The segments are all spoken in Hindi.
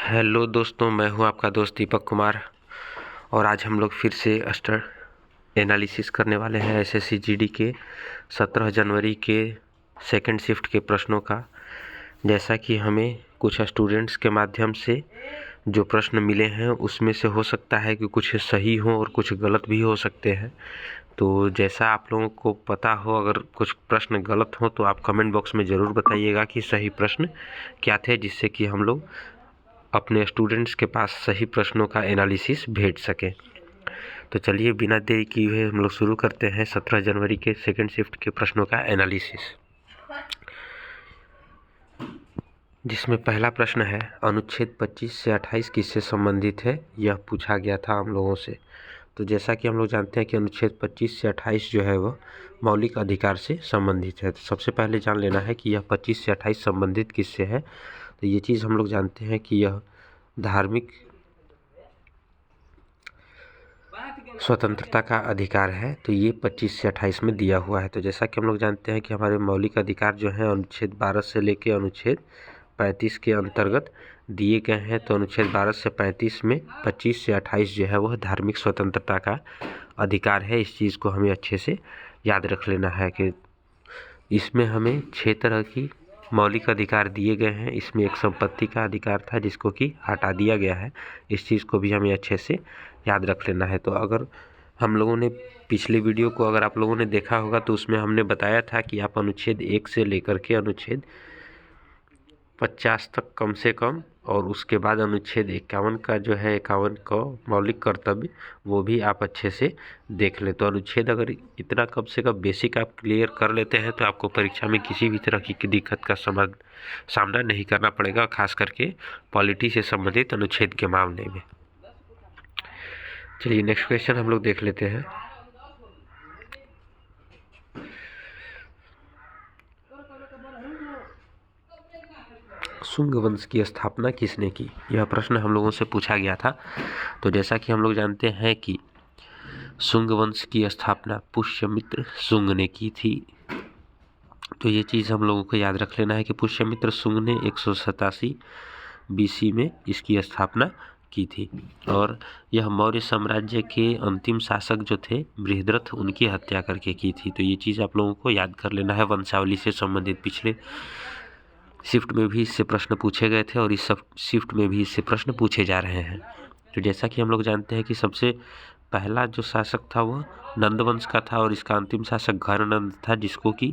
हेलो दोस्तों, मैं हूं आपका दोस्त दीपक कुमार। और आज हम लोग फिर से अस्टर एनालिसिस करने वाले हैं एसएससी जीडी के 17 जनवरी के सेकंड शिफ्ट के प्रश्नों का। जैसा कि हमें कुछ स्टूडेंट्स के माध्यम से जो प्रश्न मिले हैं उसमें से हो सकता है कि कुछ सही हो और कुछ गलत भी हो सकते हैं। तो जैसा आप लोगों को पता हो, अगर कुछ प्रश्न गलत हो तो आप कमेंट बॉक्स में ज़रूर बताइएगा कि सही प्रश्न क्या थे, जिससे कि हम लोग अपने स्टूडेंट्स के पास सही प्रश्नों का एनालिसिस भेज सकें। तो चलिए बिना देरी किए हुए हम लोग शुरू करते हैं 17 जनवरी के सेकंड शिफ्ट के प्रश्नों का एनालिसिस, जिसमें पहला प्रश्न है अनुच्छेद 25 से 28 किससे संबंधित है, यह पूछा गया था हम लोगों से। तो जैसा कि हम लोग जानते हैं कि अनुच्छेद 25 से 28 जो है वह मौलिक अधिकार से संबंधित है। तो सबसे पहले जान लेना है कि यह 25 से 28 संबंधित किससे है। तो ये चीज़ हम लोग जानते हैं कि यह धार्मिक स्वतंत्रता का अधिकार है। तो ये 25 से 28 में दिया हुआ है। तो जैसा कि हम लोग जानते हैं कि हमारे मौलिक अधिकार जो हैं अनुच्छेद 12 से लेकर अनुच्छेद 35 के अंतर्गत दिए गए हैं। तो अनुच्छेद 12 से 35 में 25 से 28 जो है वह धार्मिक स्वतंत्रता का अधिकार है। इस चीज़ को हमें अच्छे से याद रख लेना है कि इसमें हमें 6 तरह की मौलिक अधिकार दिए गए हैं। इसमें एक संपत्ति का अधिकार था जिसको कि हटा दिया गया है। इस चीज़ को भी हमें अच्छे से याद रख लेना है। तो अगर हम लोगों ने पिछले वीडियो को अगर आप लोगों ने देखा होगा तो उसमें हमने बताया था कि आप अनुच्छेद 1 से लेकर के अनुच्छेद 50 तक कम से कम, और उसके बाद अनुच्छेद 51 का जो है 51 का मौलिक कर्तव्य, वो भी आप अच्छे से देख लें। तो अनुच्छेद अगर इतना कम से कम बेसिक आप क्लियर कर लेते हैं तो आपको परीक्षा में किसी भी तरह की दिक्कत का सामना नहीं करना पड़ेगा, खास करके पॉलिटी से संबंधित अनुच्छेद के मामले में। चलिए नेक्स्ट क्वेश्चन हम लोग देख लेते हैं। शुंग वंश की स्थापना किसने की, यह प्रश्न हम लोगों से पूछा गया था। तो जैसा कि हम लोग जानते हैं कि शुंग वंश की स्थापना पुष्यमित्र शुंग ने की थी। तो ये चीज़ हम लोगों को याद रख लेना है कि पुष्यमित्र शुंग ने 187 BC में इसकी स्थापना की थी। और यह मौर्य साम्राज्य के अंतिम शासक जो थे बृहद्रथ, उनकी हत्या करके की थी। तो ये चीज़ आप लोगों को याद कर लेना है। वंशावली से संबंधित पिछले शिफ्ट में भी इससे प्रश्न पूछे गए थे और इस सब शिफ्ट में भी इससे प्रश्न पूछे जा रहे हैं। तो जैसा कि हम लोग जानते हैं कि सबसे पहला जो शासक था वह नंदवंश का था और इसका अंतिम शासक घरनंद था, जिसको कि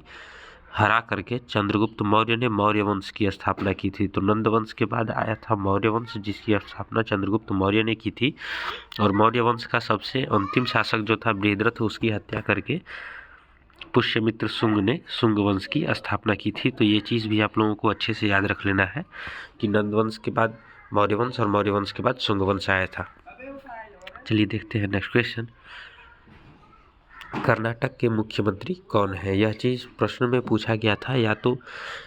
हरा करके चंद्रगुप्त मौर्य ने मौर्य वंश की स्थापना की थी। तो नंदवंश के बाद आया था मौर्य वंश, जिसकी स्थापना चंद्रगुप्त मौर्य ने की थी। और मौर्य वंश का सबसे अंतिम शासक जो था बृहद्रथ, उसकी हत्या करके पुष्यमित्र शुंग ने शुंग वंश की स्थापना की थी। तो ये चीज़ भी आप लोगों को अच्छे से याद रख लेना है कि नंदवंश के बाद मौर्य वंश और मौर्य वंश के बाद शुंग वंश आया था। चलिए देखते हैं नेक्स्ट क्वेश्चन। कर्नाटक के मुख्यमंत्री कौन है, यह चीज़ प्रश्न में पूछा गया था। या तो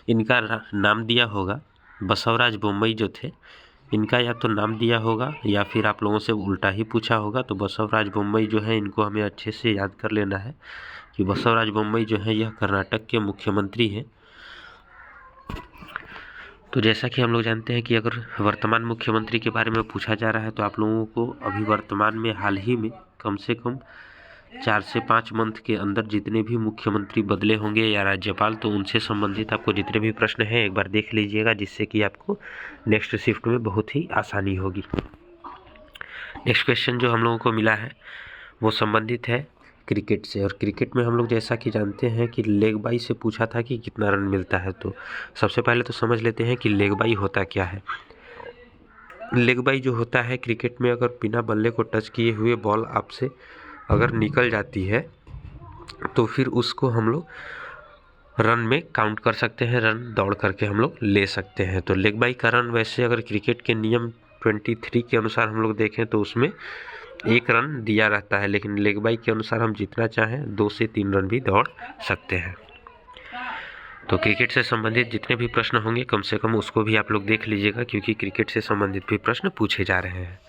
इनका नाम दिया होगा, बसवराज बोम्मई जो थे, इनका या तो नाम दिया होगा या फिर आप लोगों से उल्टा ही पूछा होगा। तो बसवराज बोम्मई जो है, इनको हमें अच्छे से याद कर लेना है कि बसवराज बोम्मई जो है यह कर्नाटक के मुख्यमंत्री हैं। तो जैसा कि हम लोग जानते हैं कि अगर वर्तमान मुख्यमंत्री के बारे में पूछा जा रहा है तो आप लोगों को अभी वर्तमान में हाल ही में कम से कम 4 से 5 मंथ के अंदर जितने भी मुख्यमंत्री बदले होंगे या राज्यपाल, तो उनसे संबंधित आपको जितने भी प्रश्न हैं एक बार देख लीजिएगा, जिससे कि आपको नेक्स्ट शिफ्ट में बहुत ही आसानी होगी। नेक्स्ट क्वेश्चन जो हम लोगों को मिला है वो संबंधित है क्रिकेट से। और क्रिकेट में हम लोग जैसा कि जानते हैं कि लेग बाई से पूछा था कि कितना रन मिलता है। तो सबसे पहले तो समझ लेते हैं कि लेग बाई होता क्या है। लेग बाई जो होता है क्रिकेट में, अगर बिना बल्ले को टच किए हुए बॉल आपसे अगर निकल जाती है तो फिर उसको हम लोग रन में काउंट कर सकते हैं, रन दौड़ करके हम लोग ले सकते हैं। तो लेग बाई का रन वैसे अगर क्रिकेट के नियम 23 के अनुसार हम लोग देखें तो उसमें 1 रन दिया रहता है, लेकिन लेग बाई के अनुसार हम जितना चाहें 2 से 3 रन भी दौड़ सकते हैं। तो क्रिकेट से संबंधित जितने भी प्रश्न होंगे कम से कम उसको भी आप लोग देख लीजिएगा, क्योंकि क्रिकेट से संबंधित भी प्रश्न पूछे जा रहे हैं।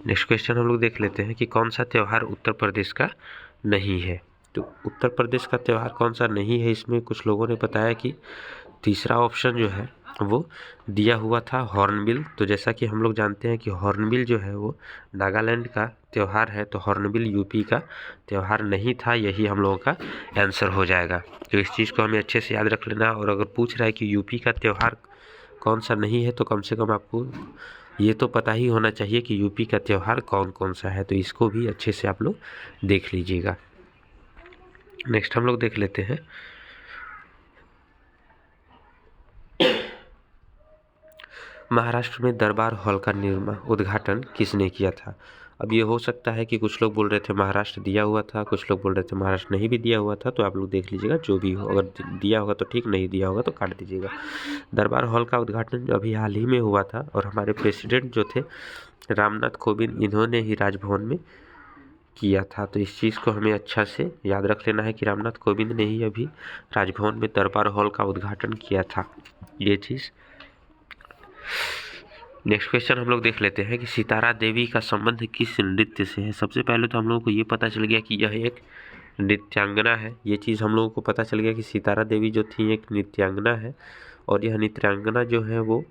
नेक्स्ट क्वेश्चन हम लोग देख लेते हैं कि कौन सा त्यौहार उत्तर प्रदेश का नहीं है। तो उत्तर प्रदेश का त्यौहार कौन सा नहीं है, इसमें कुछ लोगों ने बताया कि तीसरा ऑप्शन जो है वो दिया हुआ था हॉर्नबिल। तो जैसा कि हम लोग जानते हैं कि हॉर्नबिल जो है वो नागालैंड का त्यौहार है, तो हॉर्नबिल यूपी का त्यौहार नहीं था। यही हम लोगों का आंसर हो जाएगा। तो इस चीज़ को हमें अच्छे से याद रख लेना। और अगर पूछ रहा है कि यूपी का त्यौहार कौन सा नहीं है, तो कम से कम आपको ये तो पता ही होना चाहिए कि यूपी का त्यौहार कौन कौन सा है। तो इसको भी अच्छे से आप लोग देख लीजिएगा। नेक्स्ट हम लोग देख लेते हैं महाराष्ट्र में दरबार हॉल का उद्घाटन किसने किया था। अब ये हो सकता है कि कुछ लोग बोल रहे थे महाराष्ट्र दिया हुआ था, कुछ लोग बोल रहे थे महाराष्ट्र नहीं भी दिया हुआ था। तो आप लोग देख लीजिएगा, जो भी हो, अगर दिया होगा तो ठीक, नहीं दिया होगा तो काट दीजिएगा। दरबार हॉल का उद्घाटन अभी हाल ही में हुआ था और हमारे प्रेसिडेंट जो थे रामनाथ कोविंद, इन्होंने ही राजभवन में किया था। तो इस चीज़ को हमें अच्छा से याद रख लेना है कि रामनाथ कोविंद ने ही अभी राजभवन में दरबार हॉल का उद्घाटन किया था, ये चीज़। नेक्स्ट क्वेश्चन हम लोग देख लेते हैं कि सितारा देवी का संबंध किस नृत्य से है। सबसे पहले तो हम लोगों को ये पता चल गया कि यह एक नृत्यांगना है। ये चीज़ हम लोगों को पता चल गया कि सितारा देवी जो थी एक नृत्यांगना है, और यह नृत्यांगना जो है वो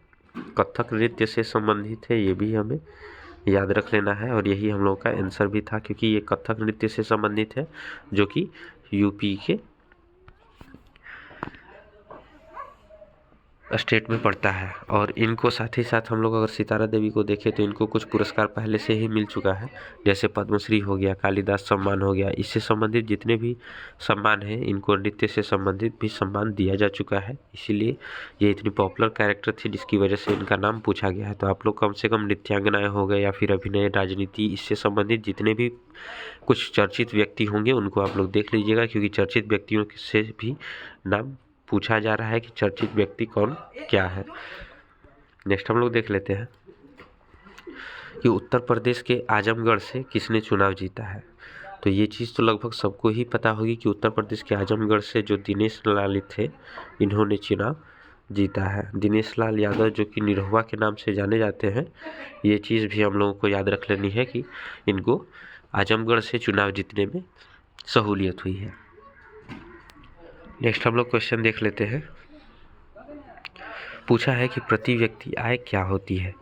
कथक नृत्य से संबंधित है। ये भी हमें याद रख लेना है, और यही हम लोगों का आंसर भी था, क्योंकि ये कथक नृत्य से संबंधित है जो कि यूपी के स्टेट में पड़ता है। और इनको साथ ही साथ हम लोग अगर सितारा देवी को देखें तो इनको कुछ पुरस्कार पहले से ही मिल चुका है, जैसे पद्मश्री हो गया, कालिदास सम्मान हो गया। इससे संबंधित जितने भी सम्मान हैं, इनको नृत्य से संबंधित भी सम्मान दिया जा चुका है। इसीलिए ये इतनी पॉपुलर कैरेक्टर थी, जिसकी वजह से इनका नाम पूछा गया है। तो आप लोग कम से कम नृत्यांगनाएँ हो गए या फिर अभिनय, राजनीति, इससे संबंधित जितने भी कुछ चर्चित व्यक्ति होंगे उनको आप लोग देख लीजिएगा, क्योंकि चर्चित व्यक्तियों से भी नाम पूछा जा रहा है कि चर्चित व्यक्ति कौन क्या है। नेक्स्ट हम लोग देख लेते हैं कि उत्तर प्रदेश के आजमगढ़ से किसने चुनाव जीता है। तो ये चीज़ तो लगभग सबको ही पता होगी कि उत्तर प्रदेश के आजमगढ़ से जो दिनेश लाल थे, इन्होंने चुनाव जीता है। दिनेश लाल यादव जो कि निरहुआ के नाम से जाने जाते हैं, ये चीज़ भी हम लोगों को याद रख लेनी है कि इनको आजमगढ़ से चुनाव जीतने में सहूलियत हुई है। नेक्स्ट हम लोग क्वेश्चन देख लेते हैं। पूछा है कि प्रति व्यक्ति आय क्या होती है।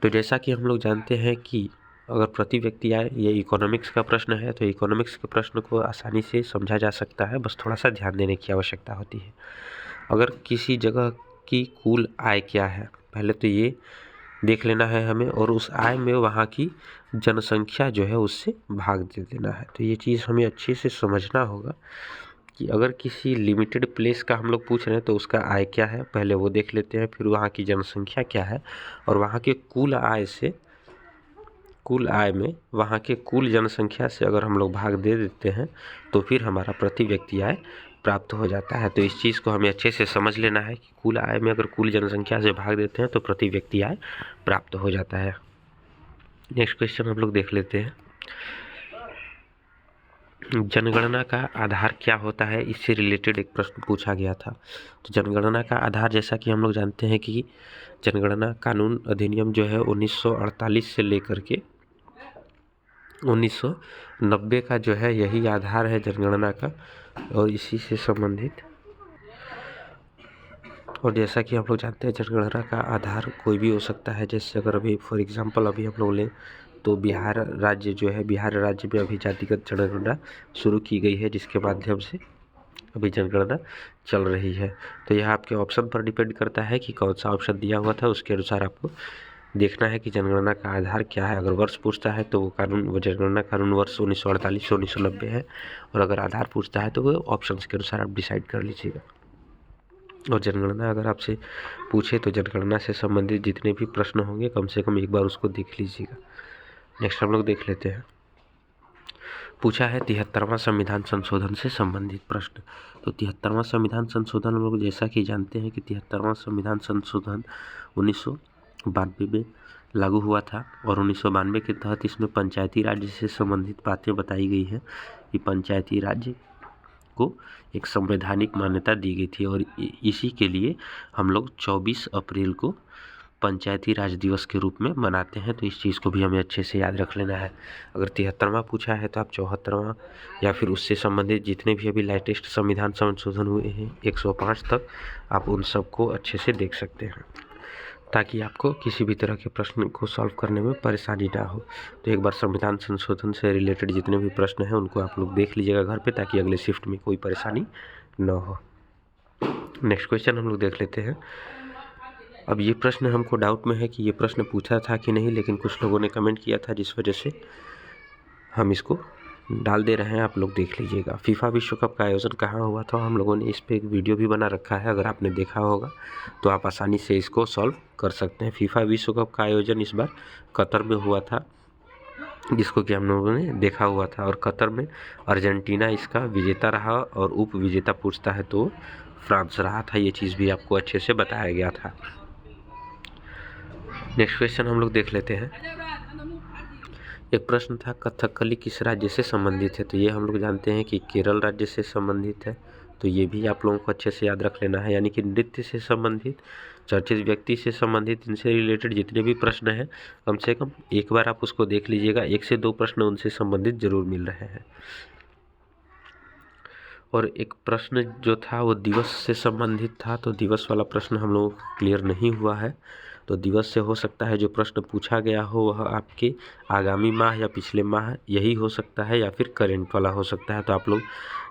तो जैसा कि हम लोग जानते हैं कि अगर प्रति व्यक्ति आय, ये इकोनॉमिक्स का प्रश्न है, तो इकोनॉमिक्स के प्रश्न को आसानी से समझा जा सकता है, बस थोड़ा सा ध्यान देने की आवश्यकता होती है। अगर किसी जगह की कुल आय क्या है, पहले तो ये देख लेना है हमें, और उस आय में वहाँ की जनसंख्या जो है उससे भाग दे देना है। तो ये चीज़ हमें अच्छे से समझना होगा कि अगर किसी लिमिटेड प्लेस का हम लोग पूछ रहे हैं तो उसका आय क्या है, पहले वो देख लेते हैं, फिर वहाँ की जनसंख्या क्या है, और वहाँ के कुल आय से, कुल आय में वहाँ के कुल जनसंख्या से अगर हम लोग भाग दे देते हैं तो फिर हमारा प्रति व्यक्ति आय प्राप्त हो जाता है। तो इस चीज़ को हमें अच्छे से समझ लेना है कि कुल आय में अगर कुल जनसंख्या से भाग देते हैं तो प्रति व्यक्ति आय प्राप्त हो जाता है। नेक्स्ट क्वेश्चन हम लोग देख लेते हैं। जनगणना का आधार क्या होता है, इससे रिलेटेड एक प्रश्न पूछा गया था। तो जनगणना का आधार, जैसा कि हम लोग जानते हैं कि जनगणना कानून अधिनियम जो है 1948 से लेकर के 1990 का जो है, यही आधार है जनगणना का, और इसी से संबंधित। और जैसा कि हम लोग जानते हैं जनगणना का आधार कोई भी हो सकता है। जैसे अगर अभी फॉर एग्जांपल अभी हम लोग लें तो बिहार राज्य जो है, बिहार राज्य में अभी जातिगत जनगणना शुरू की गई है, जिसके माध्यम से अभी जनगणना चल रही है। तो यह आपके ऑप्शन पर डिपेंड करता है कि कौन सा ऑप्शन दिया हुआ था, उसके अनुसार आपको देखना है कि जनगणना का आधार क्या है। अगर वर्ष पूछता है तो वो जनगणना कानून वर्ष 1948 से 1990 है, और अगर आधार पूछता है तो वो ऑप्शन के अनुसार आप डिसाइड कर लीजिएगा। और जनगणना अगर आपसे पूछे तो जनगणना से संबंधित जितने भी प्रश्न होंगे कम से कम एक बार उसको देख लीजिएगा। नेक्स्ट हम लोग देख लेते हैं। पूछा है 73वां संविधान संशोधन से संबंधित प्रश्न। तो 73वां संविधान संशोधन हम लोग जैसा कि जानते हैं कि 73वां संविधान संशोधन 1992 में लागू हुआ था, और 1992 के तहत इसमें पंचायती राज्य से संबंधित बातें बताई गई हैं कि पंचायती राज्य को एक संवैधानिक मान्यता दी गई थी, और इसी के लिए हम लोग 24 अप्रैल को पंचायती राज दिवस के रूप में मनाते हैं। तो इस चीज़ को भी हमें अच्छे से याद रख लेना है। अगर 73वां पूछा है तो आप 74वां या फिर उससे संबंधित जितने भी अभी लेटेस्ट संविधान संशोधन हुए हैं 105 तक, आप उन सब को अच्छे से देख सकते हैं, ताकि आपको किसी भी तरह के प्रश्न को सॉल्व करने में परेशानी ना हो। तो एक बार संविधान संशोधन से रिलेटेड जितने भी प्रश्न हैं उनको आप लोग देख लीजिएगा घर पे, ताकि अगले शिफ्ट में कोई परेशानी ना हो। नेक्स्ट क्वेश्चन हम लोग देख लेते हैं। अब ये प्रश्न हमको डाउट में है कि ये प्रश्न पूछा था कि नहीं, लेकिन कुछ लोगों ने कमेंट किया था जिस वजह से हम इसको डाल दे रहे हैं, आप लोग देख लीजिएगा। फीफा विश्व कप का आयोजन कहाँ हुआ था, हम लोगों ने इस पर एक वीडियो भी बना रखा है, अगर आपने देखा होगा तो आप आसानी से इसको सॉल्व कर सकते हैं। फीफा विश्व कप का आयोजन इस बार कतर में हुआ था, जिसको कि हम लोगों ने देखा हुआ था, और कतर में अर्जेंटीना इसका विजेता रहा और उप विजेता पूछता है तो फ्रांस रहा था। ये चीज़ भी आपको अच्छे से बताया गया था। नेक्स्ट क्वेश्चन हम लोग देख लेते हैं। एक प्रश्न था कथकली किस राज्य से संबंधित है, तो ये हम लोग जानते हैं कि केरल राज्य से संबंधित है। तो ये भी आप लोगों को अच्छे से याद रख लेना है, यानी कि नृत्य से संबंधित, चर्चित व्यक्ति से संबंधित, इनसे रिलेटेड जितने भी प्रश्न हैं कम से कम एक बार आप उसको देख लीजिएगा, 1 से 2 प्रश्न उनसे संबंधित जरूर मिल रहे हैं। और एक प्रश्न जो था वो दिवस से संबंधित था, तो दिवस वाला प्रश्न हम लोगों को क्लियर नहीं हुआ है। तो दिवस से हो सकता है जो प्रश्न पूछा गया हो वह आपके आगामी माह या पिछले माह यही हो सकता है, या फिर करेंट वाला हो सकता है। तो आप लोग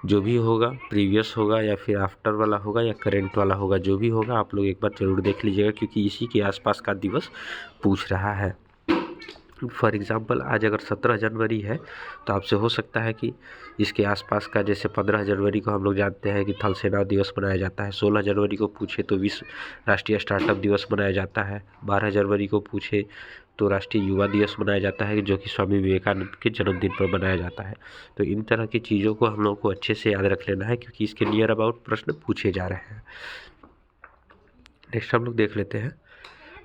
जो भी होगा, प्रीवियस होगा या फिर आफ्टर वाला होगा या करेंट वाला होगा, जो भी होगा आप लोग एक बार ज़रूर देख लीजिएगा, क्योंकि इसी के आसपास का दिवस पूछ रहा है। फॉर एग्ज़ाम्पल आज अगर 17 जनवरी है तो आपसे हो सकता है कि इसके आसपास का, जैसे 15 जनवरी को हम लोग जानते हैं कि थल सेना दिवस मनाया जाता है, 16 जनवरी को पूछे तो विश्व राष्ट्रीय स्टार्टअप दिवस मनाया जाता है, 12 जनवरी को पूछे तो राष्ट्रीय युवा दिवस मनाया जाता है, जो कि स्वामी विवेकानंद के जन्मदिन पर मनाया जाता है। तो इन तरह की चीज़ों को हम लोग को अच्छे से याद रख लेना है, क्योंकि इसके नियर अबाउट प्रश्न पूछे जा रहे हैं। नेक्स्ट हम लोग देख लेते हैं।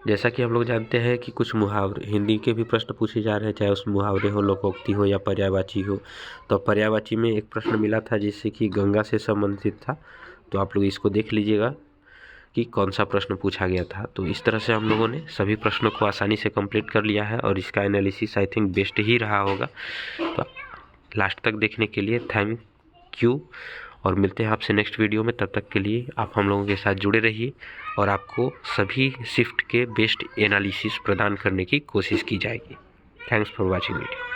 जैसा कि हम लोग जानते हैं कि कुछ मुहावरे, हिंदी के भी प्रश्न पूछे जा रहे हैं, चाहे उसमें मुहावरे हो, लोकोक्ति हो या पर्यायवाची हो। तो पर्यायवाची में एक प्रश्न मिला था जिससे कि गंगा से संबंधित था, तो आप लोग इसको देख लीजिएगा कि कौन सा प्रश्न पूछा गया था। तो इस तरह से हम लोगों ने सभी प्रश्नों को आसानी से कंप्लीट कर लिया है, और इसका एनालिसिस आई थिंक बेस्ट ही रहा होगा। तो लास्ट तक देखने के लिए थैंक यू, और मिलते हैं आपसे नेक्स्ट वीडियो में। तब तक के लिए आप हम लोगों के साथ जुड़े रहिए, और आपको सभी शिफ्ट के बेस्ट एनालिसिस प्रदान करने की कोशिश की जाएगी। Thanks for watching video.